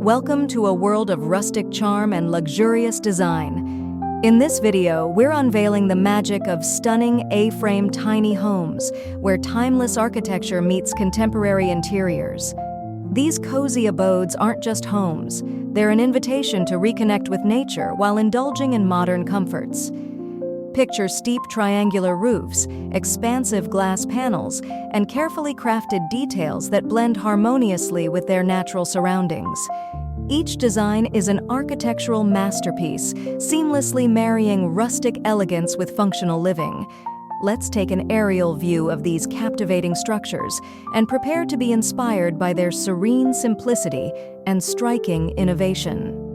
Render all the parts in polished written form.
Welcome to a world of rustic charm and luxurious design. In this video, we're unveiling the magic of stunning A-frame tiny homes, where timeless architecture meets contemporary interiors. These cozy abodes aren't just homes, they're an invitation to reconnect with nature while indulging in modern comforts. Picture steep triangular roofs, expansive glass panels, and carefully crafted details that blend harmoniously with their natural surroundings. Each design is an architectural masterpiece, seamlessly marrying rustic elegance with functional living. Let's take an aerial view of these captivating structures and prepare to be inspired by their serene simplicity and striking innovation.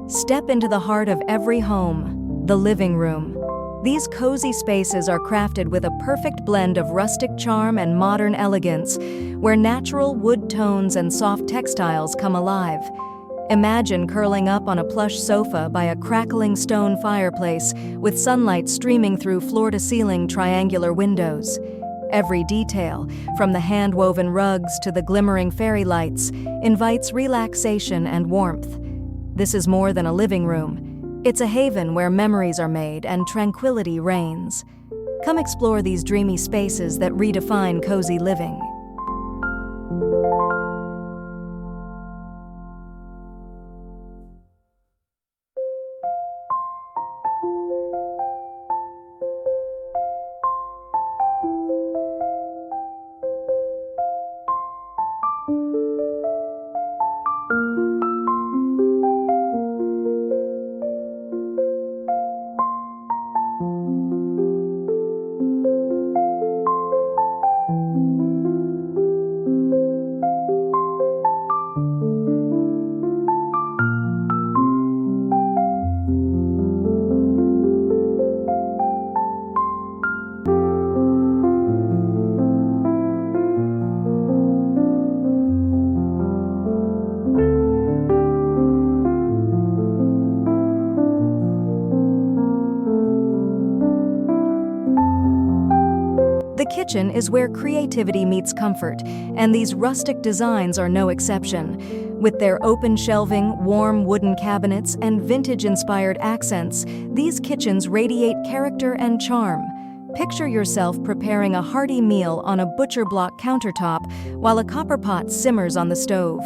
Step into the heart of every home, the living room. These cozy spaces are crafted with a perfect blend of rustic charm and modern elegance, where natural wood tones and soft textiles come alive. Imagine curling up on a plush sofa by a crackling stone fireplace with sunlight streaming through floor-to-ceiling triangular windows. Every detail, from the hand-woven rugs to the glimmering fairy lights, invites relaxation and warmth. This is more than a living room. It's a haven where memories are made and tranquility reigns. Come explore these dreamy spaces that redefine cozy living. The kitchen is where creativity meets comfort, and these rustic designs are no exception. With their open shelving, warm wooden cabinets, and vintage-inspired accents, these kitchens radiate character and charm. Picture yourself preparing a hearty meal on a butcher block countertop while a copper pot simmers on the stove.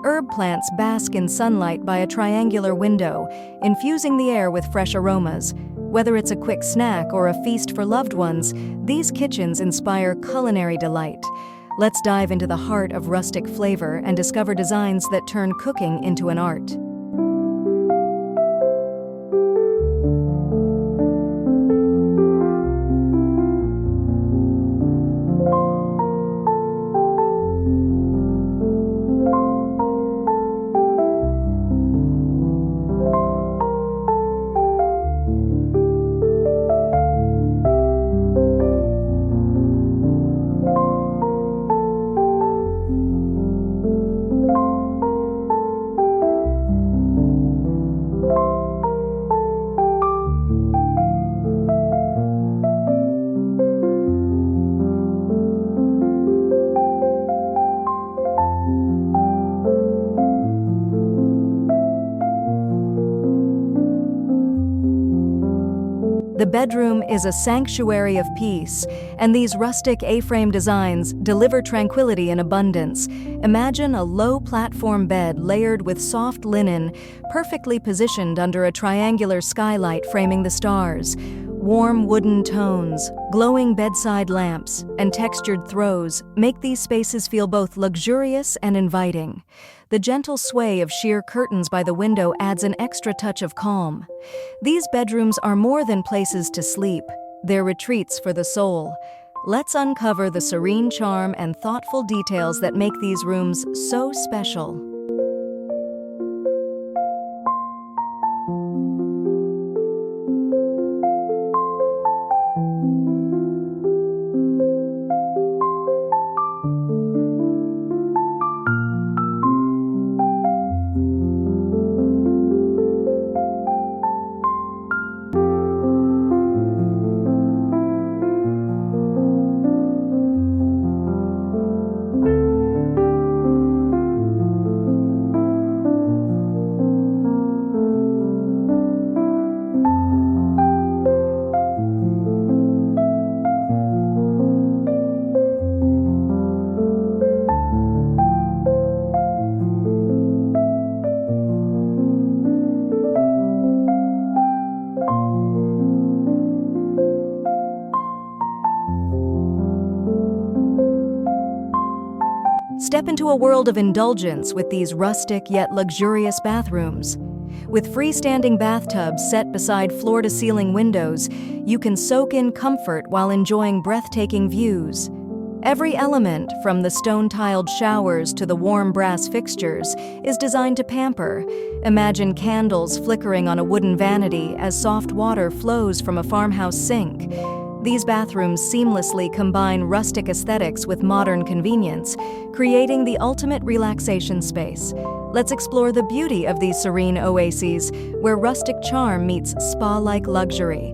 Herb plants bask in sunlight by a triangular window, infusing the air with fresh aromas. Whether it's a quick snack or a feast for loved ones, these kitchens inspire culinary delight. Let's dive into the heart of rustic flavor and discover designs that turn cooking into an art. The bedroom is a sanctuary of peace, and these rustic A-frame designs deliver tranquility in abundance. Imagine a low platform bed layered with soft linen, perfectly positioned under a triangular skylight framing the stars. Warm wooden tones, glowing bedside lamps, and textured throws make these spaces feel both luxurious and inviting. The gentle sway of sheer curtains by the window adds an extra touch of calm. These bedrooms are more than places to sleep. They're retreats for the soul. Let's uncover the serene charm and thoughtful details that make these rooms so special. Step into a world of indulgence with these rustic yet luxurious bathrooms. With freestanding bathtubs set beside floor-to-ceiling windows, you can soak in comfort while enjoying breathtaking views. Every element, from the stone-tiled showers to the warm brass fixtures, is designed to pamper. Imagine candles flickering on a wooden vanity as soft water flows from a farmhouse sink. These bathrooms seamlessly combine rustic aesthetics with modern convenience, creating the ultimate relaxation space. Let's explore the beauty of these serene oases, where rustic charm meets spa-like luxury.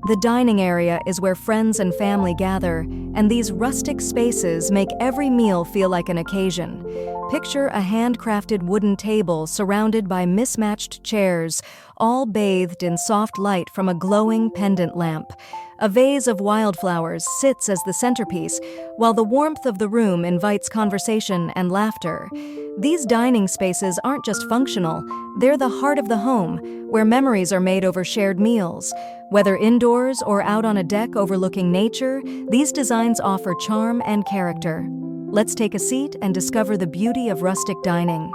The dining area is where friends and family gather, and these rustic spaces make every meal feel like an occasion. Picture a handcrafted wooden table surrounded by mismatched chairs, all bathed in soft light from a glowing pendant lamp. A vase of wildflowers sits as the centerpiece, while the warmth of the room invites conversation and laughter. These dining spaces aren't just functional, they're the heart of the home, where memories are made over shared meals. Whether indoors or out on a deck overlooking nature, these designs offer charm and character. Let's take a seat and discover the beauty of rustic dining.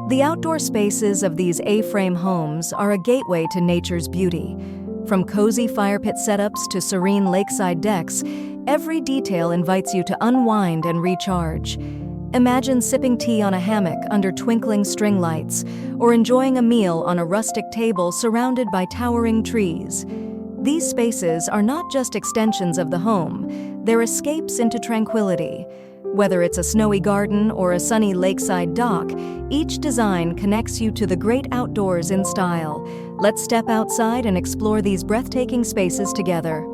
The outdoor spaces of these A-frame homes are a gateway to nature's beauty. From cozy fire pit setups to serene lakeside decks, every detail invites you to unwind and recharge. Imagine sipping tea on a hammock under twinkling string lights, or enjoying a meal on a rustic table surrounded by towering trees. These spaces are not just extensions of the home, they're escapes into tranquility. Whether it's a snowy garden or a sunny lakeside dock, each design connects you to the great outdoors in style. Let's step outside and explore these breathtaking spaces together.